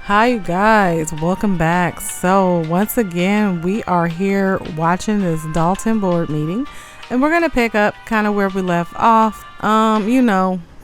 Hi you guys, welcome back. So once again we are here watching this Dolton board meeting, and we're gonna pick up kind of where we left off.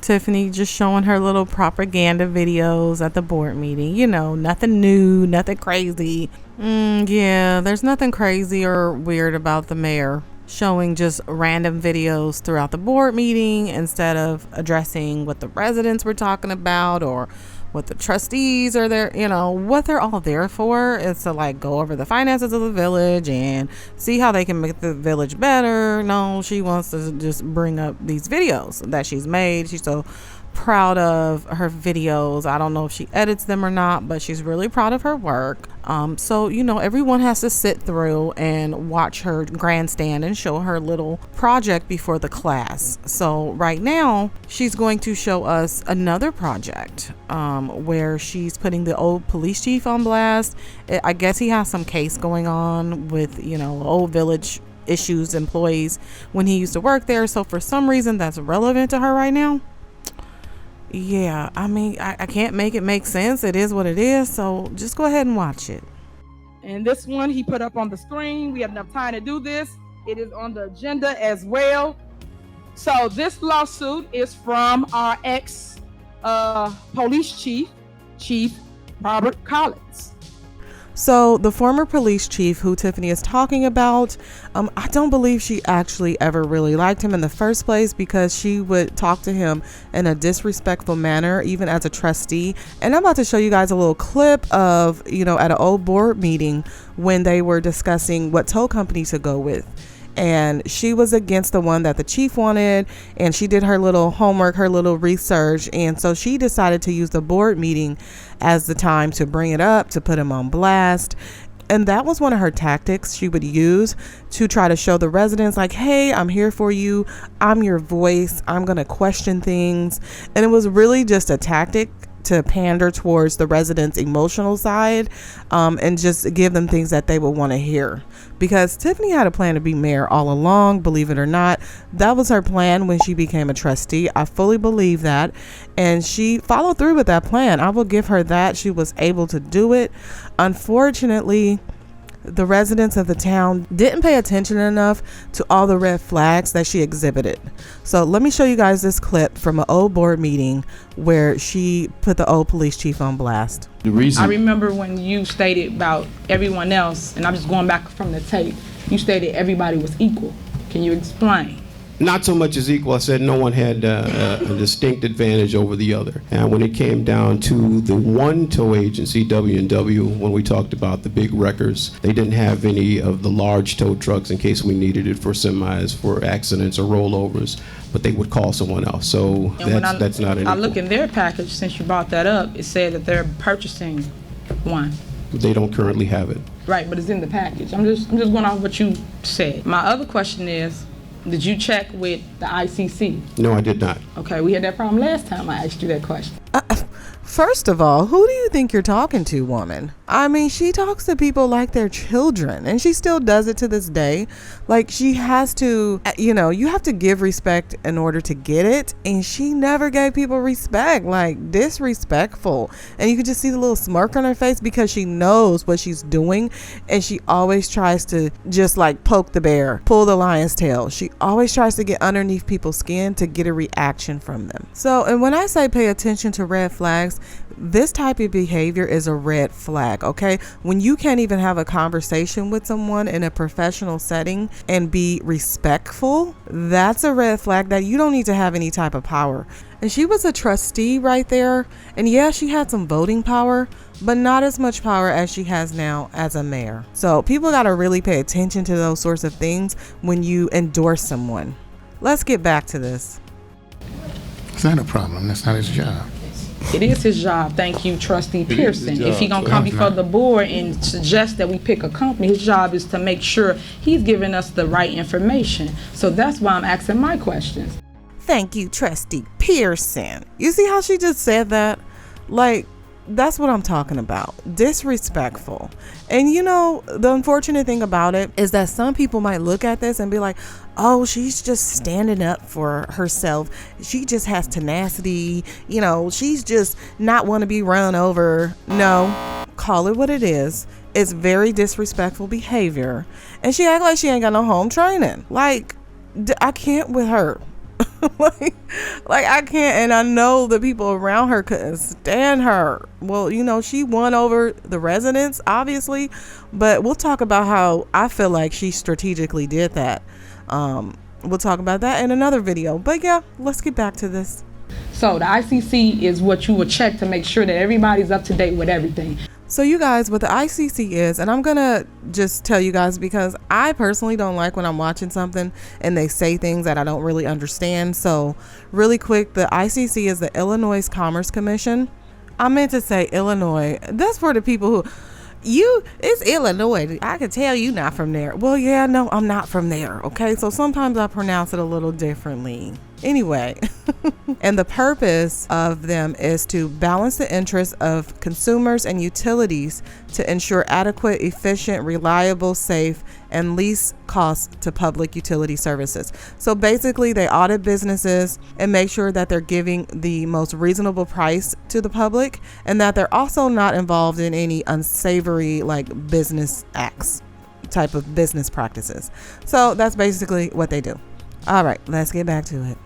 Tiffany just showing her little propaganda videos at the board meeting. Nothing new, nothing crazy. There's nothing crazy or weird about the mayor showing just random videos throughout the board meeting instead of addressing what the residents were talking about or what the trustees are there, what they're all there for is to go over the finances of the village and see how they can make the village better. No, she wants to just bring up these videos that she's made. She's so proud of her videos. I don't know if she edits them or not, but she's really proud of her work. So everyone has to sit through and watch her grandstand and show her little project before the class. So right now she's going to show us another project where she's putting the old police chief on blast. I guess he has some case going on with old village issues, employees when he used to work there. So for some reason that's relevant to her right now. Yeah, I can't make it make sense. It is what it is. So just go ahead and watch it. And this one he put up on the screen. We have enough time to do this. It is on the agenda as well. So this lawsuit is from our ex police chief Robert Collins. So the former police chief who Tiffany is talking about, I don't believe she actually ever really liked him in the first place, because she would talk to him in a disrespectful manner, even as a trustee. And I'm about to show you guys a little clip of, at an old board meeting when they were discussing what tow company to go with. And she was against the one that the chief wanted, and she did her little homework, her little research, and so she decided to use the board meeting as the time to bring it up, to put him on blast. And that was one of her tactics she would use to try to show the residents hey, I'm here for you, I'm your voice, I'm gonna question things. And it was really just a tactic to pander towards the residents' emotional side, and just give them things that they would want to hear. Because Tiffany had a plan to be mayor all along, believe it or not. That was her plan when she became a trustee. I fully believe that. And she followed through with that plan. I will give her that. She was able to do it. Unfortunately, the residents of the town didn't pay attention enough to all the red flags that she exhibited. So let me show you guys this clip from an old board meeting where she put the old police chief on blast. I remember when you stated about everyone else, and I'm just going back from the tape, you stated everybody was equal. Can you explain? Not so much as equal. I said no one had a distinct advantage over the other. And when it came down to the one tow agency, W&W, when we talked about the big wreckers, they didn't have any of the large tow trucks in case we needed it for semis, for accidents or rollovers, but they would call someone else. So that's not an I look in their package, since you brought that up, it said that they're purchasing one. They don't currently have it. Right, but it's in the package. I'm just going off what you said. My other question is, did you check with the ICC? No, I did not. Okay, we had that problem last time I asked you that question. First of all, who do you think you're talking to, woman? She talks to people like they're children, and she still does it to this day. She has to, you have to give respect in order to get it, and she never gave people respect, disrespectful. And you could just see the little smirk on her face because she knows what she's doing, and she always tries to just poke the bear, pull the lion's tail. She always tries to get underneath people's skin to get a reaction from them. So, and when I say pay attention to red flags, this type of behavior is a red flag, okay? When you can't even have a conversation with someone in a professional setting and be respectful, that's a red flag that you don't need to have any type of power. And she was a trustee right there, and yeah, she had some voting power, but not as much power as she has now as a mayor. So people got to really pay attention to those sorts of things when you endorse someone. Let's get back to this. It's not a problem. That's not his job. It is his job. Thank you, Trustee Pearson. If he gonna come before the board and suggest that we pick a company, his job is to make sure he's giving us the right information. So that's why I'm asking my questions. Thank you, Trustee Pearson. You see how she just said that? That's what I'm talking about. Disrespectful. And you know, the unfortunate thing about it is that some people might look at this and be like, oh, she's just standing up for herself. She just has tenacity. You know, she's just not want to be run over. No, call it what it is. It's very disrespectful behavior. And she act like she ain't got no home training. Like, I can't with her. like I can't, and I know the people around her couldn't stand her. Well, you know, she won over the residents, obviously, but we'll talk about how I feel like she strategically did that. We'll talk about that in another video. But yeah, let's get back to this. So the ICC is what you would check to make sure that everybody's up to date with everything. So you guys, what the ICC is, and I'm gonna just tell you guys because I personally don't like when I'm watching something and they say things that I don't really understand. So really quick, the ICC is the Illinois Commerce Commission. I meant to say Illinois. That's for the people who, it's Illinois. I can tell you not from there. Well, yeah, no, I'm not from there. Okay, so sometimes I pronounce it a little differently. Anyway, and the purpose of them is to balance the interests of consumers and utilities to ensure adequate, efficient, reliable, safe, and least cost to public utility services. So basically, they audit businesses and make sure that they're giving the most reasonable price to the public and that they're also not involved in any unsavory like business acts, type of business practices. So that's basically what they do. All right, let's get back to it.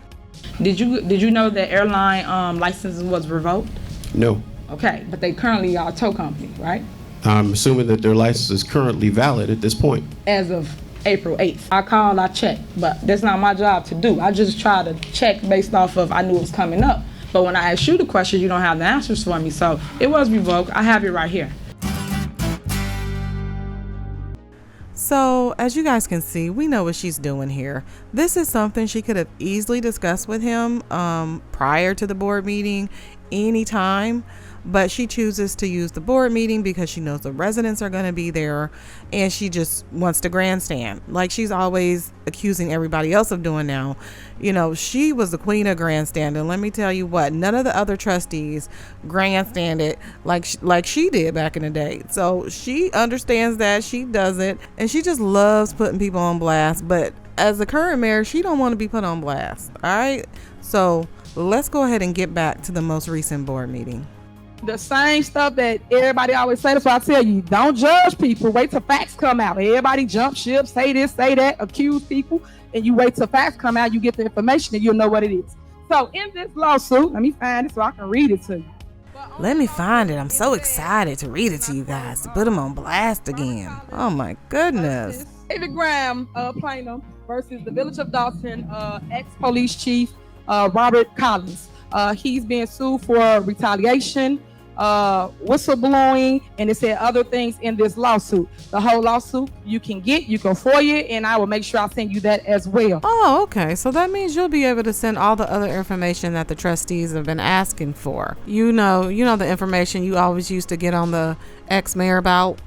Did you know that airline licenses was revoked? No. Okay, but they currently are a tow company, right? I'm assuming that their license is currently valid at this point. As of April 8th. I called, I checked, but that's not my job to do. I just try to check based off of I knew it was coming up. But when I asked you the question, you don't have the answers for me. So it was revoked. I have it right here. So as you guys can see, we know what she's doing here. This is something she could have easily discussed with him prior to the board meeting anytime, but she chooses to use the board meeting because she knows the residents are going to be there and she just wants to grandstand like she's always accusing everybody else of doing now. You know, she was the queen of grandstanding. Let me tell you what, none of the other trustees grandstanded like she did back in the day. So she understands that, she does it, and she just loves putting people on blast. But as the current mayor, she don't want to be put on blast. All right, so let's go ahead and get back to the most recent board meeting. The same stuff that everybody always say. That's why I tell you, don't judge people. Wait till facts come out. Everybody jump ship, say this, say that, accuse people, and you wait till facts come out, you get the information, and you'll know what it is. So in this lawsuit, let me find it so I can read it to you. Let me find it. I'm so excited to read it to you guys, to put them on blast again. Oh my goodness. David Graham, plaintiff, versus the Village of Dolton, ex-police chief Robert Collins. He's being sued for retaliation, whistleblowing, and it said other things in this lawsuit. The whole lawsuit you can FOIA, and I will make sure I send you that as well. Oh, okay. So that means you'll be able to send all the other information that the trustees have been asking for. You know the information you always used to get on the ex-mayor about.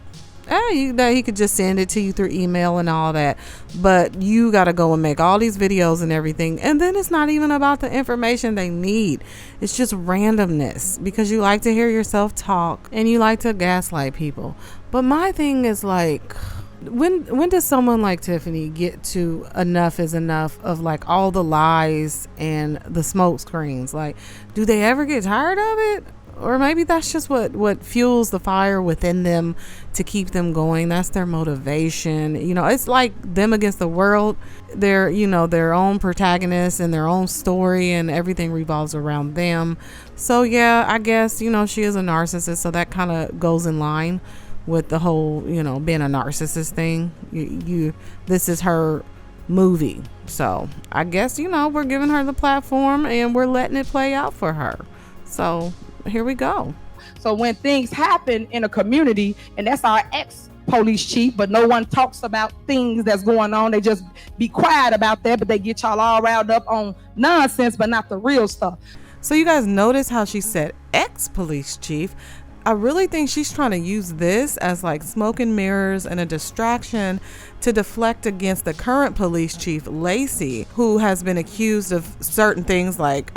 That he could just send it to you through email and all that, but you got to go and make all these videos and everything, and then it's not even about the information they need. It's just randomness because you like to hear yourself talk and you like to gaslight people. But my thing is like, when does someone like Tiffany get to enough is enough of like all the lies and the smoke screens? Like, do they ever get tired of it? Or maybe that's just what fuels the fire within them to keep them going. That's their motivation. You know, it's like them against the world. They're, their own protagonists and their own story, and everything revolves around them. So yeah, I guess, she is a narcissist. So that kind of goes in line with the whole, being a narcissist thing. This is her movie. So I guess, we're giving her the platform and we're letting it play out for her. So here we go. So when things happen in a community, and that's our ex-police chief, but no one talks about things that's going on. They just be quiet about that, but they get y'all all riled up on nonsense, but not the real stuff. So you guys notice how she said ex-police chief. I really think she's trying to use this as like smoke and mirrors and a distraction to deflect against the current police chief, Lacey, who has been accused of certain things like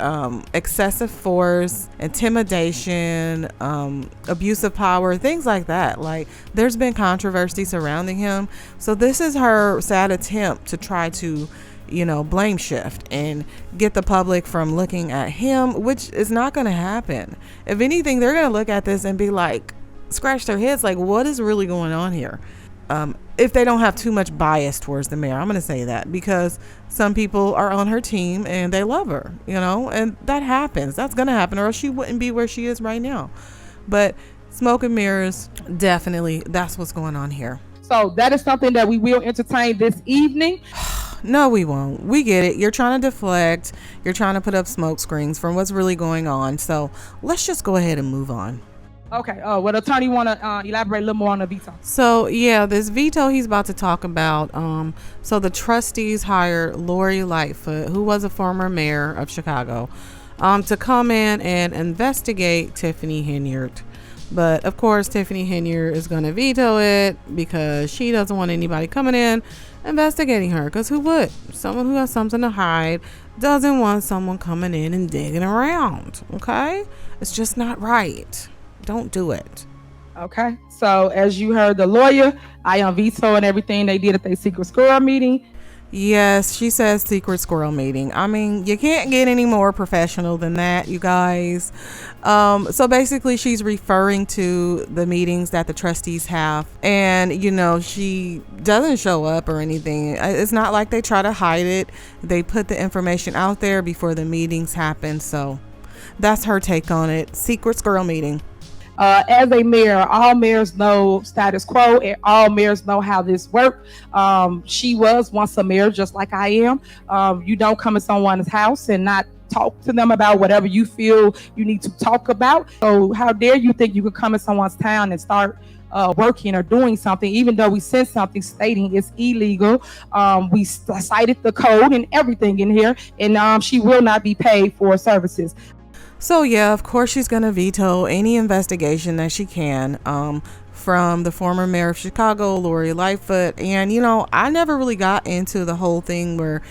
excessive force, intimidation, abuse of power, things like that. Like, there's been controversy surrounding him. So this is her sad attempt to try to, blame shift and get the public from looking at him, which is not going to happen. If anything, they're going to look at this and be like, scratch their heads, like, what is really going on here? If they don't have too much bias towards the mayor, I'm going to say that, because some people are on her team and they love her, and that happens. That's going to happen, or else she wouldn't be where she is right now. But smoke and mirrors, definitely, that's what's going on here. So that is something that we will entertain this evening. No, we won't. We get it. You're trying to deflect. You're trying to put up smoke screens from what's really going on. So let's just go ahead and move on. Okay. What attorney want to elaborate a little more on the veto? So yeah, this veto he's about to talk about. So the trustees hired Lori Lightfoot, who was a former mayor of Chicago, to come in and investigate Tiffany Henyard. But of course, Tiffany Henyard is going to veto it because she doesn't want anybody coming in investigating her. Because who would? Someone who has something to hide doesn't want someone coming in and digging around. Okay? It's just not right. Don't do it. Okay. So as you heard the lawyer, I am vetoing everything they did at their secret squirrel meeting. Yes, she says secret squirrel meeting. I mean, you can't get any more professional than that, you guys. So basically, she's referring to the meetings that the trustees have. And, she doesn't show up or anything. It's not like they try to hide it. They put the information out there before the meetings happen. So that's her take on it. Secret squirrel meeting. As a mayor, all mayors know status quo, and all mayors know how this works. She was once a mayor, just like I am. You don't come in someone's house and not talk to them about whatever you feel you need to talk about. So how dare you think you could come in someone's town and start working or doing something, even though we sent something stating it's illegal. We cited the code and everything in here, and she will not be paid for services. So yeah, of course she's going to veto any investigation that she can from the former mayor of Chicago, Lori Lightfoot. And, I never really got into the whole thing where,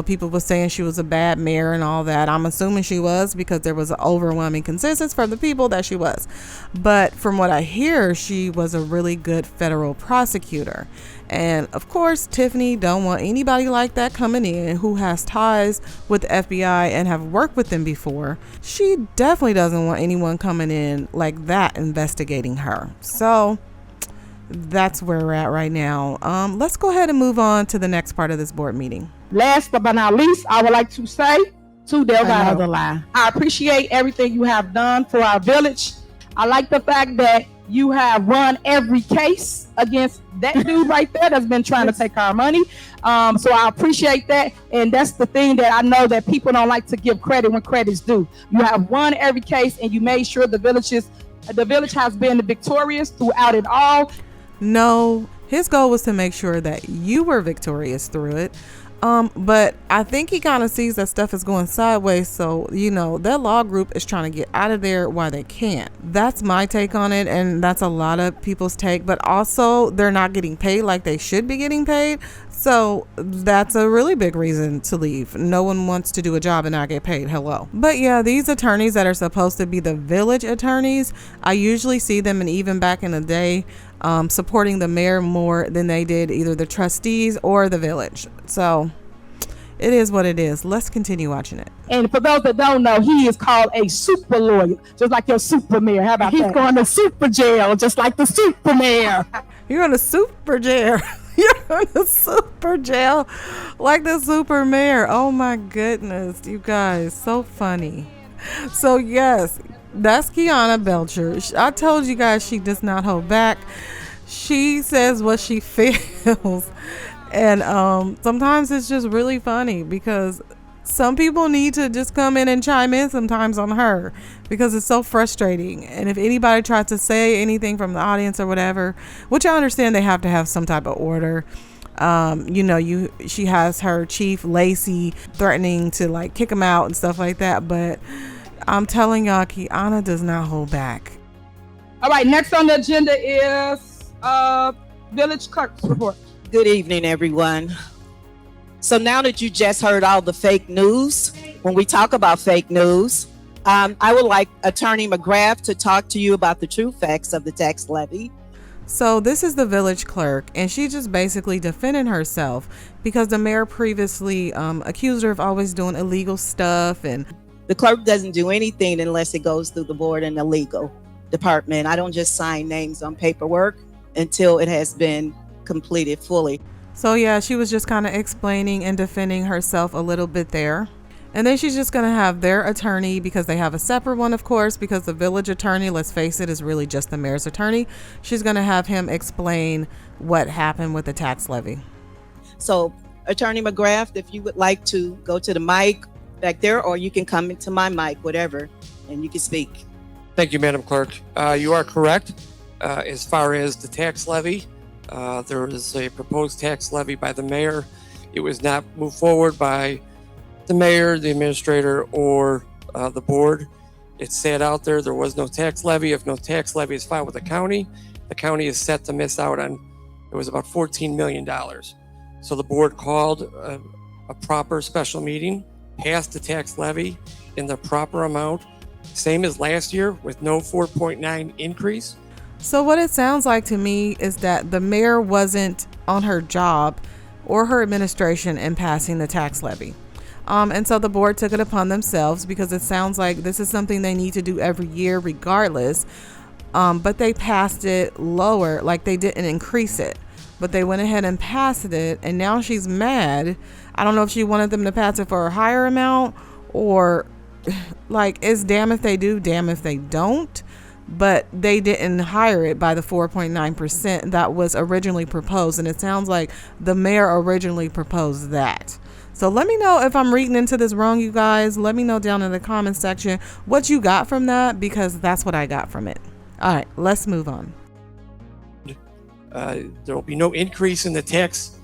people were saying she was a bad mayor and all that. I'm assuming she was, because there was an overwhelming consensus from the people that she was. But from what I hear, she was a really good federal prosecutor. And of course, Tiffany don't want anybody like that coming in who has ties with the FBI and have worked with them before. She definitely doesn't want anyone coming in like that investigating her. So that's where we're at right now. Let's go ahead and move on to the next part of this board meeting. Last but not least, I would like to say to Delgado, another lie. I appreciate everything you have done for our village. I like the fact that you have run every case against that dude right there that's been trying to take our money. So I appreciate that. And that's the thing that I know that people don't like to give credit when credit's due. You have won every case, and you made sure the village has been victorious throughout it all. No, his goal was to make sure that you were victorious through it. But I think he kind of sees that stuff is going sideways. So, their law group is trying to get out of there while they can. That's my take on it. And that's a lot of people's take. But also, they're not getting paid like they should be getting paid. So that's a really big reason to leave. No one wants to do a job and not get paid. Hello. But yeah, these attorneys that are supposed to be the village attorneys, I usually see them, and even back in the day, supporting the mayor more than they did either the trustees or the village. So it is what it is. Let's continue watching it. And for those that don't know, he is called a super lawyer, just like your super mayor. How about that? He's going to super jail, just like the super mayor. You're going to super jail. You're going to super jail like the super mayor. Oh my goodness, you guys, so funny. So yes, that's Kiana Belcher. I told you guys she does not hold back. She says what she feels. And sometimes it's just really funny because some people need to just come in and chime in sometimes on her because it's so frustrating. And if anybody tries to say anything from the audience or whatever, which I understand they have to have some type of order. She has her chief Lacey threatening to like kick him out and stuff like that. But I'm telling y'all, Kiana does not hold back. All right, next on the agenda is village clerk's report. Good evening, everyone. So now that you just heard all the fake news, when we talk about fake news, I would like Attorney McGrath to talk to you about the true facts of the tax levy. So this is the village clerk, and she just basically defended herself because the mayor previously accused her of always doing illegal stuff. And The clerk doesn't do anything unless it goes through the board and the legal department. I don't just sign names on paperwork until it has been completed fully. so yeah, she was just kind of explaining and defending herself a little bit there. And then she's just going to have their attorney, because they have a separate one, of course, because the village attorney, let's face it, is really just the mayor's attorney. She's going to have him explain what happened with the tax levy. So Attorney McGrath, if you would like to go to the mic back there, or you can come into my mic, whatever, and you can speak. Thank you, Madam Clerk. You are correct. As far as the tax levy, there is a proposed tax levy by the mayor. It was not moved forward by the mayor, the administrator, or the board. It sat out there. There was no tax levy. If no tax levy is filed with the county is set to miss out on, it was about $14 million. So the board called a proper special meeting, passed the tax levy in the proper amount, same as last year, with no 4.9 increase. So what it sounds like to me is that the mayor wasn't on her job or her administration in passing the tax levy. And so the board took it upon themselves, because it sounds like this is something they need to do every year regardless. But they passed it lower, like they didn't increase it, but they went ahead and passed it. And now she's mad. I don't know if she wanted them to pass it for a higher amount, or like, it's damn if they do, damn if they don't. But they didn't hire it by the 4.9% that was originally proposed. And it sounds like the mayor originally proposed that. So let me know if I'm reading into this wrong, you guys. Let me know down in the comment section what you got from that, because that's what I got from it. All right, let's move on. There will be no increase in the tax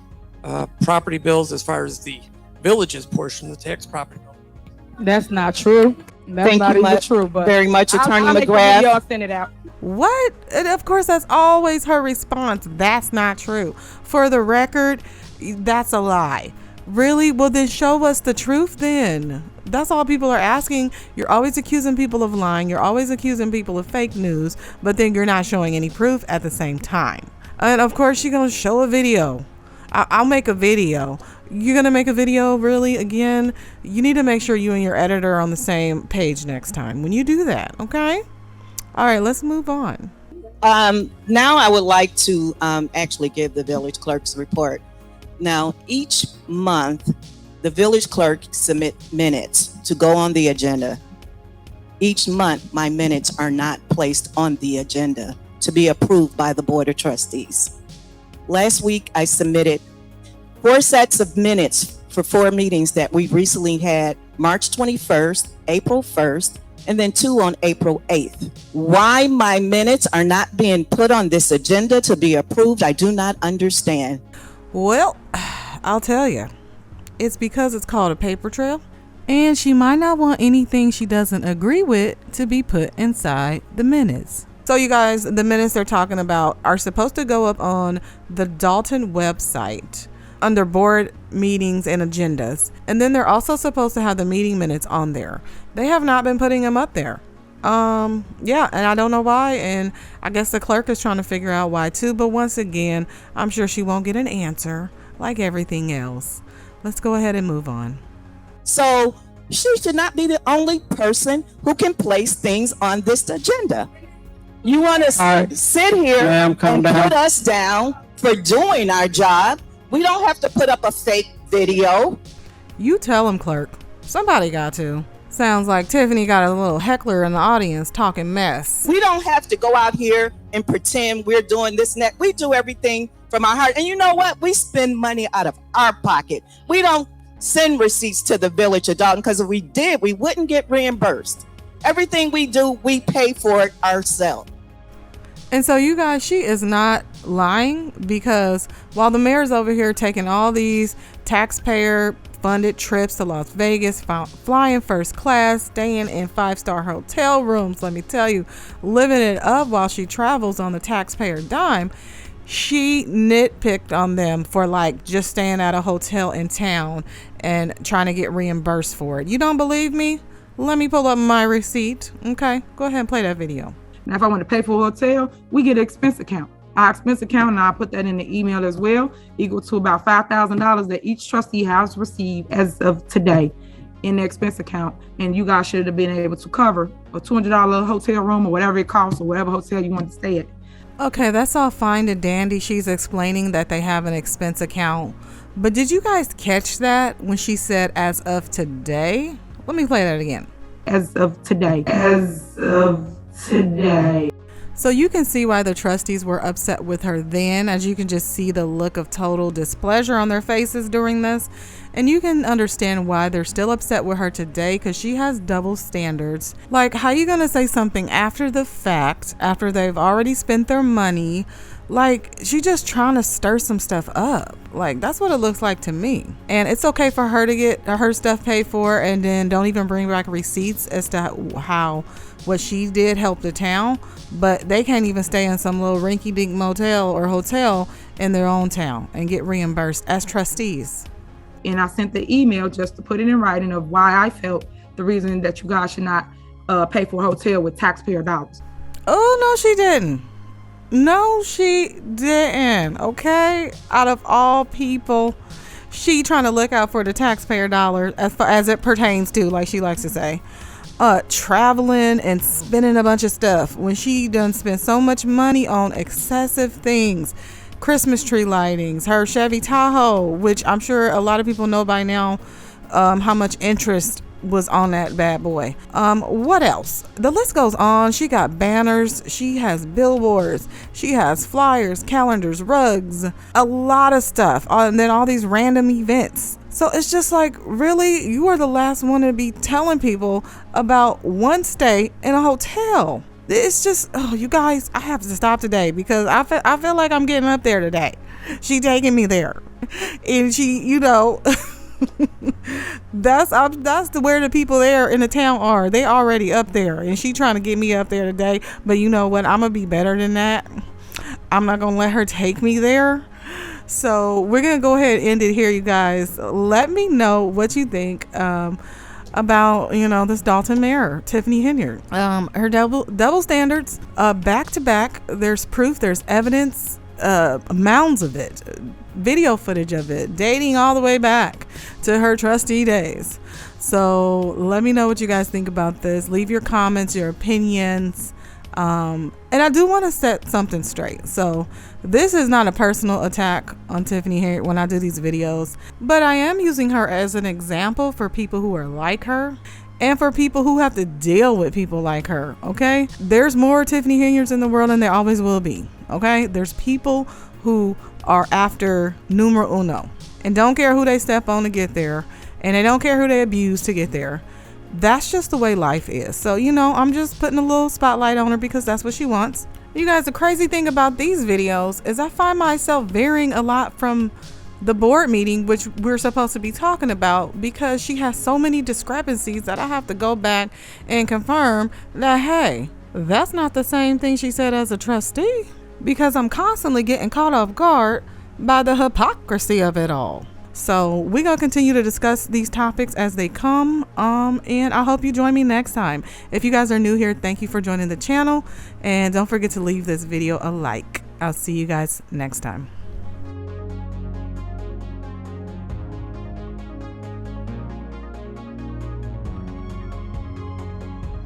property bills as far as the village's portion of the tax property bill. That's not true. That's Thank not you even much, true. But very much, Attorney I'll make a McGrath. video and send it out. What? And of course, that's always her response. That's not true. For the record, that's a lie. Really? Well, then show us the truth then. That's all people are asking. You're always accusing people of lying. You're always accusing people of fake news, but then you're not showing any proof at the same time. And of course, you're going to show a video. I'll make a video. You're going to make a video, really? Again, you need to make sure you and your editor are on the same page next time when you do that, okay? All right, let's move on. Now I would like to actually give the village clerk's report. Now, each month, the village clerk submit minutes to go on the agenda. Each month, my minutes are not placed on the agenda to be approved by the Board of Trustees. Last week, I submitted 4 sets of minutes for 4 meetings that we recently had, March 21st, April 1st, and then 2 on April 8th. Why my minutes are not being put on this agenda to be approved, I do not understand. Well, I'll tell you. It's because it's called a paper trail, and she might not want anything she doesn't agree with to be put inside the minutes. So you guys, the minutes they're talking about are supposed to go up on the Dolton website under board meetings and agendas. And then they're also supposed to have the meeting minutes on there. They have not been putting them up there. Yeah, and I don't know why, and I guess the clerk is trying to figure out why too, but once again, I'm sure she won't get an answer like everything else. Let's go ahead and move on. So she should not be the only person who can place things on this agenda. You want to sit here Ma'am, and calm down. put us down for doing our job. We don't have to put up a fake video. You tell him, clerk. Somebody got to. Sounds like Tiffany got a little heckler in the audience talking mess. We don't have to go out here and pretend we're doing this and that. We do everything from our heart. And you know what? We spend money out of our pocket. We don't send receipts to the village of Dolton, because if we did, we wouldn't get reimbursed. Everything we do, we pay for it ourselves. And so you guys, she is not lying, because while the mayor's over here taking all these taxpayer funded trips to Las Vegas, flying first class, staying in 5-star hotel rooms. Let me tell you, living it up while she travels on the taxpayer dime. She nitpicked on them for like just staying at a hotel in town and trying to get reimbursed for it. You don't believe me? Let me pull up my receipt. Okay, go ahead and play that video. Now, if I want to pay for a hotel, we get an expense account. Our expense account, and I'll put that in the email as well, equal to about $5,000 that each trustee has received as of today in the expense account. And you guys should have been able to cover a $200 hotel room or whatever it costs, or whatever hotel you want to stay at. Okay, that's all fine and dandy. She's explaining that they have an expense account. But did you guys catch that when she said as of today? Let me play that again. As of today. As of today. So you can see why the trustees were upset with her then, as you can just see the look of total displeasure on their faces during this. And you can understand why they're still upset with her today, because she has double standards. Like, how you gonna say something after the fact, after they've already spent their money? Like, she just trying to stir some stuff up. Like, that's what it looks like to me. And it's okay for her to get her stuff paid for and then don't even bring back receipts as to how what she did helped the town, but they can't even stay in some little rinky-dink motel or hotel in their own town and get reimbursed as trustees. And I sent the email just to put it in writing of why I felt the reason that you guys should not pay for a hotel with taxpayer dollars. Oh, no, she didn't. No, she didn't. Okay, out of all people, she trying to look out for the taxpayer dollar as far as it pertains to, like she likes to say, traveling and spending a bunch of stuff when she done spent so much money on excessive things. Christmas tree lightings, her Chevy Tahoe, which I'm sure a lot of people know by now how much interest was on that bad boy. What else? The list goes on. She got banners, she has billboards, she has flyers, calendars, rugs, a lot of stuff, and then all these random events. So it's just like, really, you are the last one to be telling people about one stay in a hotel. It's just, oh, you guys, I have to stop today because I feel like I'm getting up there today. She taking me there, and she, you know, that's where the people there in the town are. They already up there, and she trying to get me up there today. But you know what? I'm gonna be better than that. I'm not gonna let her take me there. So we're gonna go ahead and end it here, you guys. Let me know what you think about, you know, this Dolton mayor, Tiffany Henyard. Her double standards, back to back. There's proof, there's evidence, mounds of it, video footage of it, dating all the way back to her trustee days. So let me know what you guys think about this. Leave your comments, your opinions. And I do want to set something straight. So this is not a personal attack on Tiffany Henyard when I do these videos, but I am using her as an example for people who are like her and for people who have to deal with people like her. Okay, there's more Tiffany Henyards in the world, and there always will be. Okay, there's people who are after numero uno and don't care who they step on to get there, and they don't care who they abuse to get there. That's just the way life is. So, you know, I'm just putting a little spotlight on her because that's what she wants. You guys, the crazy thing about these videos is I find myself varying a lot from the board meeting, which we're supposed to be talking about, because she has so many discrepancies that I have to go back and confirm that, hey, that's not the same thing she said as a trustee, because I'm constantly getting caught off guard by the hypocrisy of it all. So we're going to continue to discuss these topics as they come. And I hope you join me next time. If you guys are new here, thank you for joining the channel. And don't forget to leave this video a like. I'll see you guys next time.